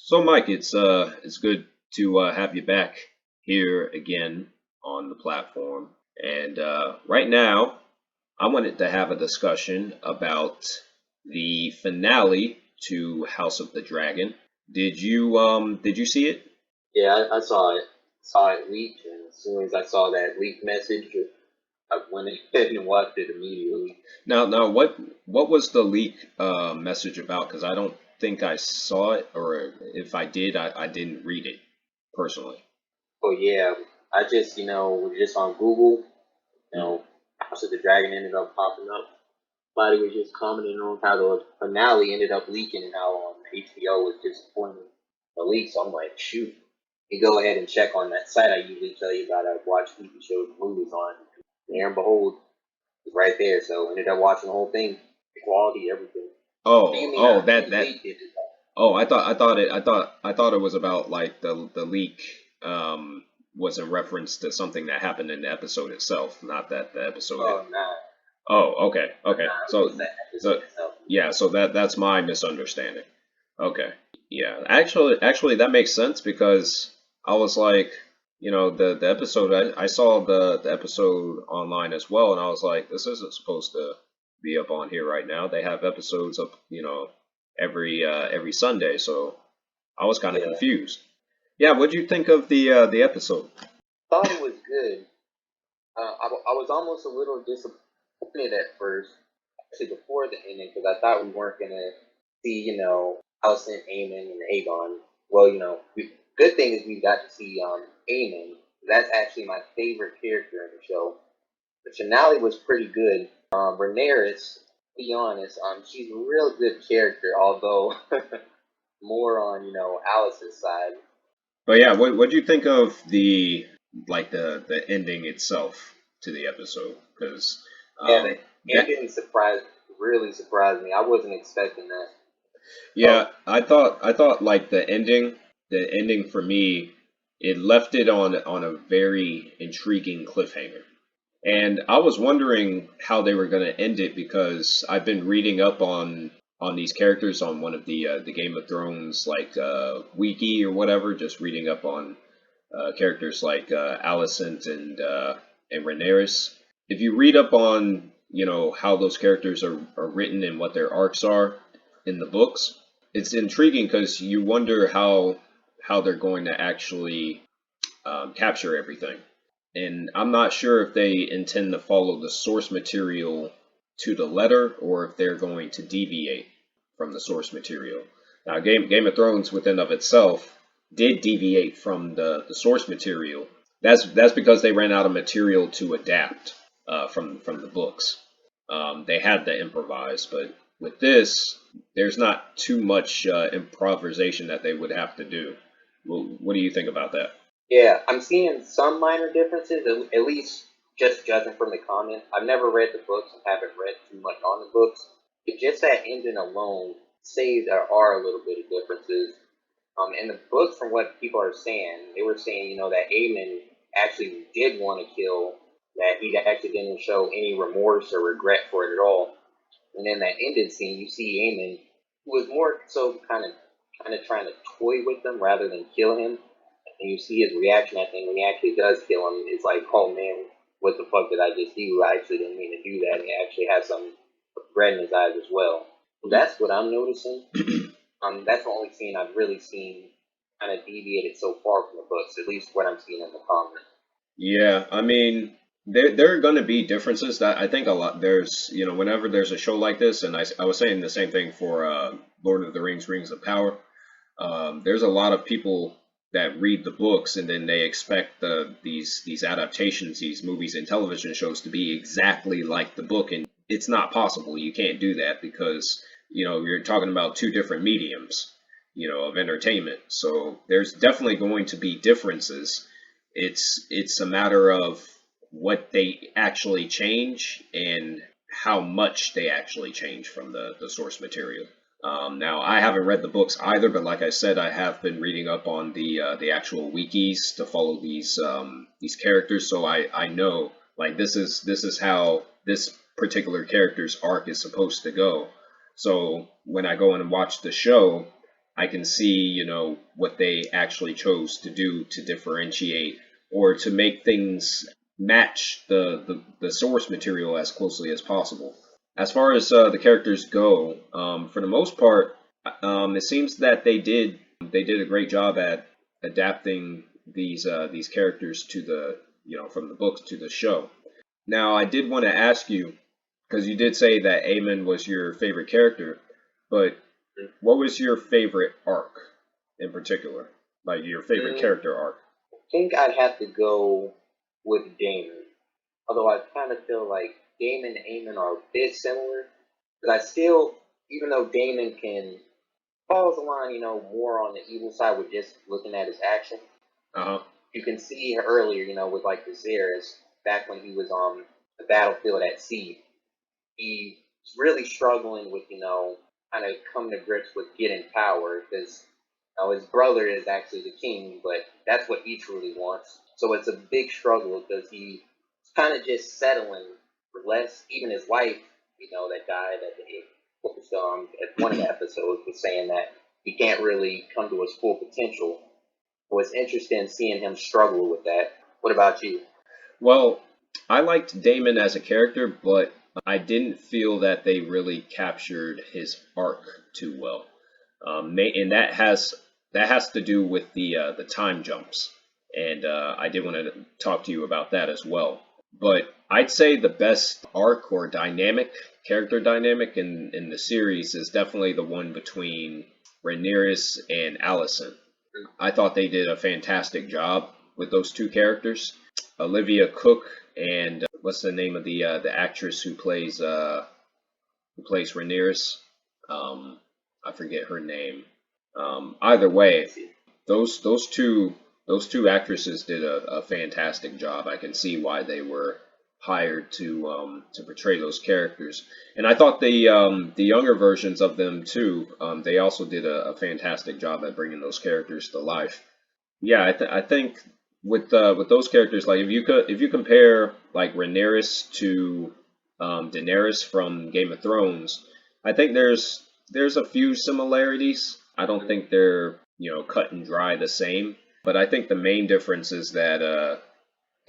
So, Mike, it's good to have you back here again on the platform. And right now, I wanted to have a discussion about the finale to House of the Dragon. Did you see it? Yeah, I saw it leaked, and as soon as I saw that leaked message, I went ahead and watched it immediately. Now, what was the leak message about? Because I don't think I saw it, or if I did, I didn't read it personally. Oh yeah, I just was just on Google. Mm. House of the Dragon ended up popping up. Somebody was just commenting on how the finale ended up leaking and how HBO was disappointed in the leak. So I'm like, shoot, you go ahead and check on that site I usually tell you about. I watch TV shows, movies on. And there and behold, it's right there. So ended up watching the whole thing, the quality, everything. What do you Oh, mean? oh, Who that that leaked it? Oh, I thought it was about like the leak was in reference to something that happened in the episode itself, not that the episode. Oh, nah, Oh, okay, okay. nah. It was So that so episode itself. yeah, so that's my misunderstanding. Okay. Yeah. Actually that makes sense because I was like, the episode I saw the episode online as well and I was like, this isn't supposed to be up on here right now. They have episodes up, every Sunday, so I was kind of Yeah, confused. Yeah, what'd you think of the episode? thought it was good. I was almost a little disappointed at first, actually before the ending, because I thought we weren't gonna see, Alicent, Aemon, and Aegon. Well, good thing is we got to see Aemon. That's actually my favorite character in the show. The finale was pretty good. Rhaenyra, to be honest, she's a real good character, although more on Alice's side. But yeah, what'd you think of the ending itself to the episode? Because Yeah, the that ending really surprised me. I wasn't expecting that. yeah, Well, I thought like the ending for me, it left it on a very intriguing cliffhanger. And I was wondering how they were going to end it because I've been reading up on these characters on one of the Game of Thrones like wiki or whatever, just reading up on characters like Alicent and Rhaenyra. If you read up on how those characters are written and what their arcs are in the books, it's intriguing because you wonder how they're going to actually capture everything. And I'm not sure if they intend to follow the source material to the letter or if they're going to deviate from the source material. Now, Game of Thrones within of itself did deviate from the source material. That's because they ran out of material to adapt from the books. They had to improvise, but with this, there's not too much improvisation that they would have to do. What do you think about that? yeah, I'm seeing some minor differences, at least just judging from the comments. I've never read the books and haven't read too much on the books. But just that ending alone say there are a little bit of differences. In the books, from what people are saying, they were saying, that Aemon actually did want to kill, that he actually didn't show any remorse or regret for it at all. And then that ended scene, you see Aemon, who was more so kind of trying to toy with them rather than kill him. And you see his reaction, I think, when he actually does kill him, it's like, oh man, what the fuck did I just do? I actually didn't mean to do that. And he actually has some regret in his eyes as well. So that's what I'm noticing. That's the only scene I've really seen kind of deviated so far from the books, at least what I'm seeing in the comments. Yeah, I mean, there are going to be differences that I think a lot there's, whenever there's a show like this, and I was saying the same thing for Lord of the Rings, Rings of Power. There's a lot of people that read the books and then they expect these adaptations, these movies and television shows to be exactly like the book, and it's not possible. You can't do that because, you're talking about two different mediums, of entertainment. So there's definitely going to be differences. It's a matter of what they actually change and how much they actually change from the source material. Now, I haven't read the books either, but like I said, I have been reading up on the actual wikis to follow these characters, so I know like this is how this particular character's arc is supposed to go. So when I go in and watch the show, I can see, what they actually chose to do to differentiate or to make things match the source material as closely as possible. As far as the characters go, for the most part, it seems that they did a great job at adapting these characters to the from the books to the show. Now, I did want to ask you because you did say that Aemon was your favorite character, but what was your favorite arc in particular? Like your favorite Mm, character arc? I think I'd have to go with Damon. Although I kind of feel like Damon and Eamon are a bit similar, but I still, even though Damon can falls the line, more on the evil side with just looking at his action. Uh huh. You can see earlier, with like Viserys, back when he was on the battlefield at sea, he's really struggling with, kind of coming to grips with getting power because his brother is actually the king, but that's what he truly wants. So it's a big struggle because he's kind of just settling for less. Even his wife, that died at one of the episodes, was saying that he can't really come to his full potential. It was interesting seeing him struggle with that. What about you? Well, I liked Damon as a character, but I didn't feel that they really captured his arc too well. And that has to do with the time jumps, and I did want to talk to you about that as well. But I'd say the best arc or character dynamic in the series is definitely the one between Rhaenyra and Alicent. I thought they did a fantastic job with those two characters. Olivia Cook and what's the name of the actress who plays Rhaenyra? I forget her name. Either way, those two actresses did a fantastic job. I can see why they were hired to portray those characters, and I thought the younger versions of them too. They also did a fantastic job at bringing those characters to life. Yeah, I think with those characters, like if you compare like Rhaenyra to Daenerys from Game of Thrones, I think there's a few similarities. I don't think they're cut and dry the same, but I think the main difference is that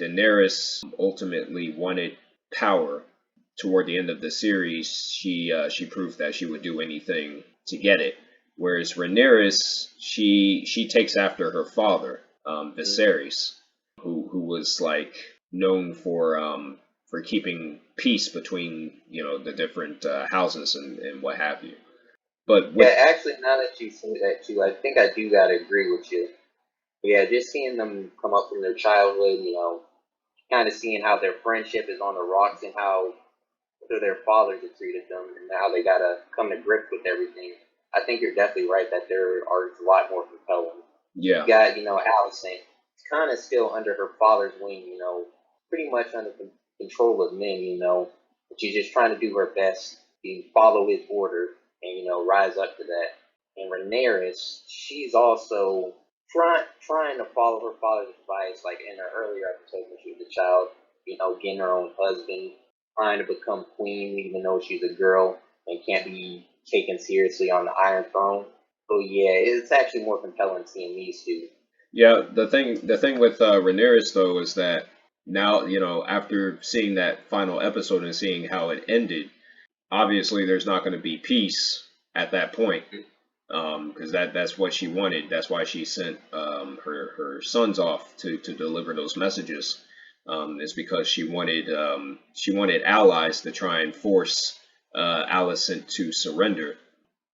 Daenerys ultimately wanted power. Toward the end of the series, she proved that she would do anything to get it. Whereas Rhaenyra, she takes after her father, Viserys, who was like known for keeping peace between the different houses and what have you. But with Yeah, actually, now that you say that too, I think I do gotta agree with you. Yeah, just seeing them come up from their childhood, kind of seeing how their friendship is on the rocks and how their fathers have treated them and how they gotta come to grips with everything. I think you're definitely right that their art is a lot more compelling. You yeah, got, Allison, kind of still under her father's wing, pretty much under control of men, but she's just trying to do her best to follow his order and, rise up to that. And Rhaenyra, she's also trying to follow her father's advice, like in her earlier episode when she was a child, getting her own husband, trying to become queen, even though she's a girl and can't be taken seriously on the Iron Throne. So yeah, it's actually more compelling seeing these two. yeah. The thing with Rhaenyra though is that now after seeing that final episode and seeing how it ended, obviously there's not going to be peace at that point because that's what she wanted. That's why she sent her sons off to deliver those messages. Is because she wanted allies to try and force Alicent to surrender.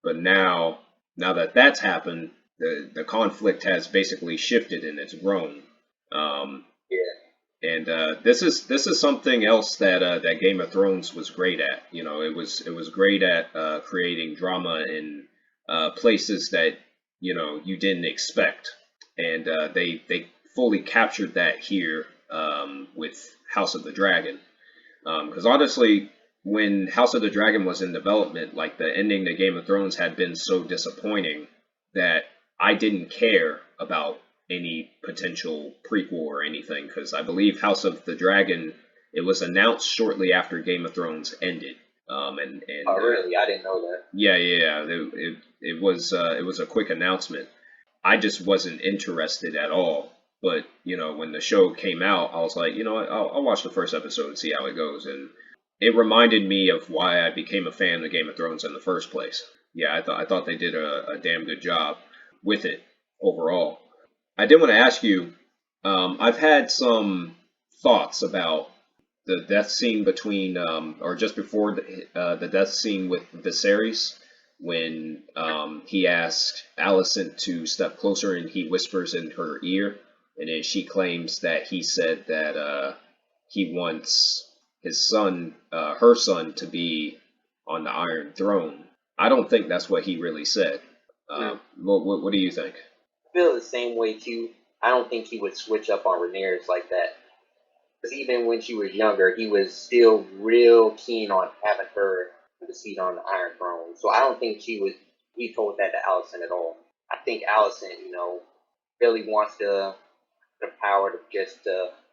But now that that's happened, the conflict has basically shifted and it's grown. Um, Yeah, and this is something else that Game of Thrones was great at. It was great at creating drama in places that you didn't expect, and they fully captured that here with House of the Dragon. Because honestly, when House of the Dragon was in development, like the ending to Game of Thrones had been so disappointing that I didn't care about any potential prequel or anything. Because I believe House of the Dragon, it was announced shortly after Game of Thrones ended. Oh, really? I didn't know that. Yeah, yeah, yeah. It was a quick announcement. I just wasn't interested at all. But when the show came out, I was like, you know what, I'll watch the first episode and see how it goes. And it reminded me of why I became a fan of Game of Thrones in the first place. Yeah, I thought they did a damn good job with it overall. I did want to ask you. I've had some thoughts about the death scene between, or just before the death scene with Viserys, when he asked Alicent to step closer and he whispers in her ear, and then she claims that he said that he wants his son, her son, to be on the Iron Throne. I don't think that's what he really said. Mm. What do you think? I feel the same way too. I don't think he would switch up on Rhaenyra like that. Because even when she was younger, he was still real keen on having her the seat on the Iron Throne. So I don't think he told that to Allison at all. I think Allison, really wants the power to just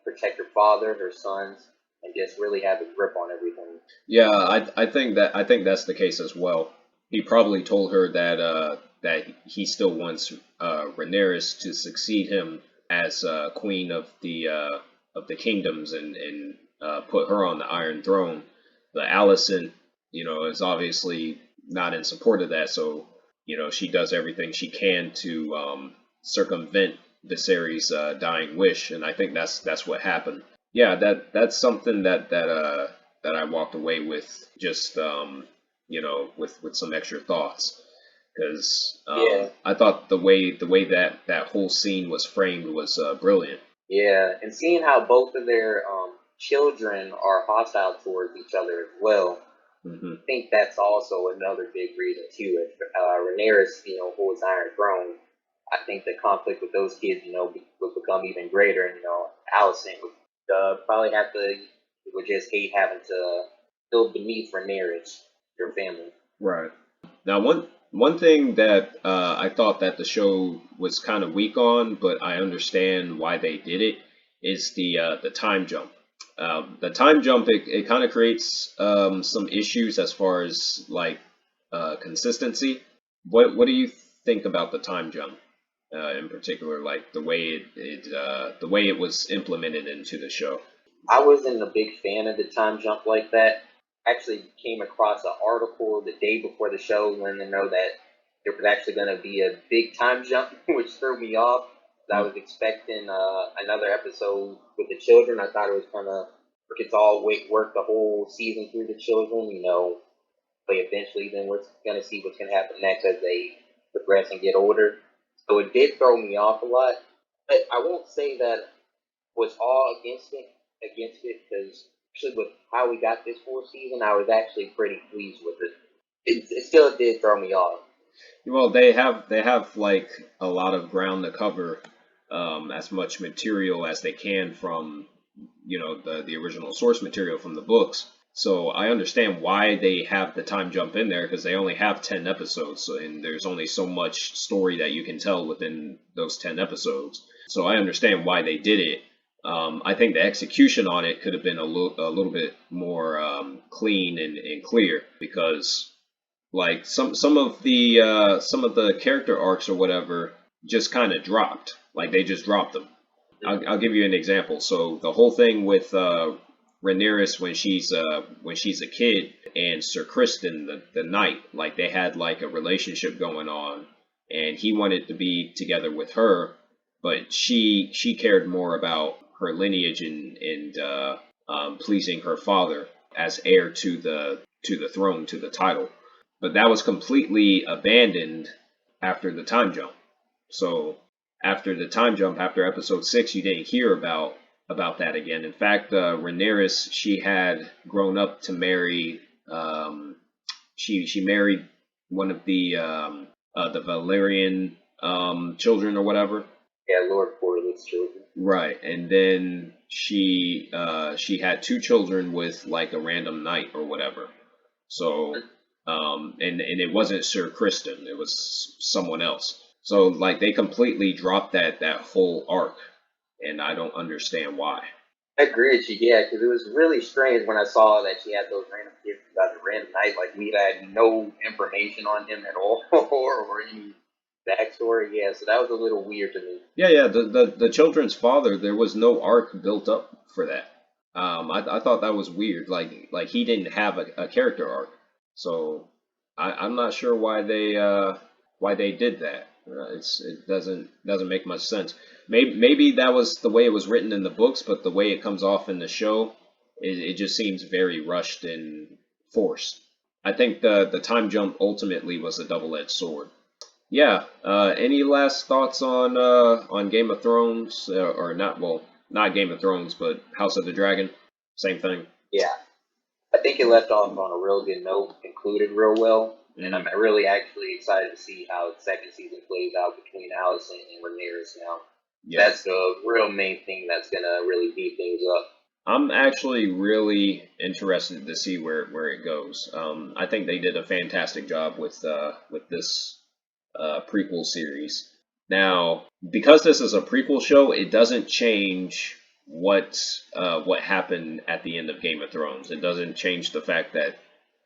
protect her father, her sons, and just really have a grip on everything. Yeah, I think that's the case as well. He probably told her that he still wants Rhaenyra to succeed him as queen of the kingdoms and put her on the Iron Throne. But Alicent, is obviously not in support of that, so she does everything she can to circumvent Viserys' dying wish, and I think that's what happened. Yeah, that's something that I walked away with, just with some extra thoughts, because Yeah, I thought the way that whole scene was framed was brilliant. yeah, and seeing how both of their children are hostile towards each other as well, Hmm. I think that's also another big reason too. If Rhaenyra, holds Iron Throne, I think the conflict with those kids, would become even greater. And Allison would probably would just hate having to feel beneath Rhaenyra, your family. Right. Now, one thing that I thought that the show was kind of weak on, but I understand why they did it, is the time jump. The time jump, it kind of creates some issues as far as like consistency. What do you think about the time jump in particular, like the way it was implemented into the show? I wasn't a big fan of the time jump like that. Actually, came across an article the day before the show letting them know that there was actually going to be a big time jump, which threw me off. I Mm. was expecting another episode with the children. I thought it was going to work the whole season through the children, but eventually then we're going to see what's going to happen next as they progress and get older. So it did throw me off a lot. But I won't say that was all against it because actually with how we got this fourth season, I was actually pretty pleased with it. It still did throw me off. Well, they have like a lot of ground to cover, as much material as they can from the original source material from the books. So I understand why they have the time jump in there, because they only have 10 episodes, and there's only so much story that you can tell within those 10 episodes. So I understand why they did it. I think the execution on it could have been a little bit more clean and clear, because like some of the character arcs or whatever just kind of dropped. Like they just dropped them. I'll give you an example. So the whole thing with Rhaenyra when she's a kid, and Sir Criston the knight, like they had like a relationship going on, and he wanted to be together with her, but she cared more about her lineage and pleasing her father as heir to the throne, to the title. But that was completely abandoned after the time jump. So after the time jump, after episode 6, you didn't hear about that again. In fact, Rhaenyra, she had grown up to marry. She married one of the Valerian children or whatever. Yeah, Lord Corlys children. Right, and then she had two children with like a random knight or whatever. So and it wasn't Sir Kristen, it was someone else. So like they completely dropped that whole arc, and I don't understand why. I agree with you, yeah, because it was really strange when I saw that she had those random gifts about the random night. Like we had no information on him at all, or any backstory. Yeah, so that was a little weird to me. Yeah, yeah. The children's father, there was no arc built up for that. I thought that was weird. Like he didn't have a character arc. So I'm not sure why they did that. It doesn't make much sense. Maybe that was the way it was written in the books, but the way it comes off in the show, it just seems very rushed and forced. I think the time jump ultimately was a double-edged sword. Yeah. Any last thoughts on Game of Thrones or not? Well, not Game of Thrones, but House of the Dragon. Same thing. Yeah, I think it left off on a real good note, concluded real well, and I'm Hmm. really actually excited to see how the second season plays out between Allison and Rhaenyra now. Yeah. That's the real main thing that's gonna really beat things up. I'm actually really interested to see where it goes. I think they did a fantastic job with this prequel series. Now, because this is a prequel show, it doesn't change what happened at the end of Game of Thrones. It doesn't change the fact that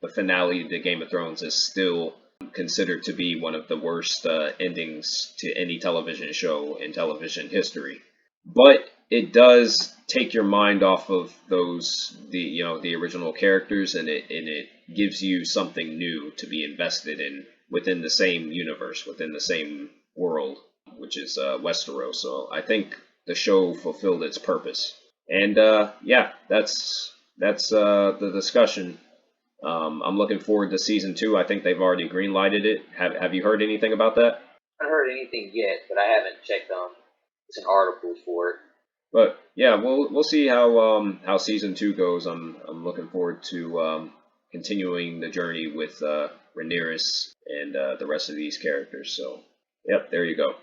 the finale to Game of Thrones is still considered to be one of the worst endings to any television show in television history. But it does take your mind off of the original characters, and it gives you something new to be invested in within the same universe, within the same world, which is Westeros. So I think the show fulfilled its purpose. And yeah, that's the discussion. I'm looking forward to season two. I think they've already greenlighted it. Have you heard anything about that? I haven't heard anything yet, but I haven't checked some articles for it. But yeah, we'll see how season two goes. I'm looking forward to continuing the journey with Rhaenyra and the rest of these characters. So, yep, there you go.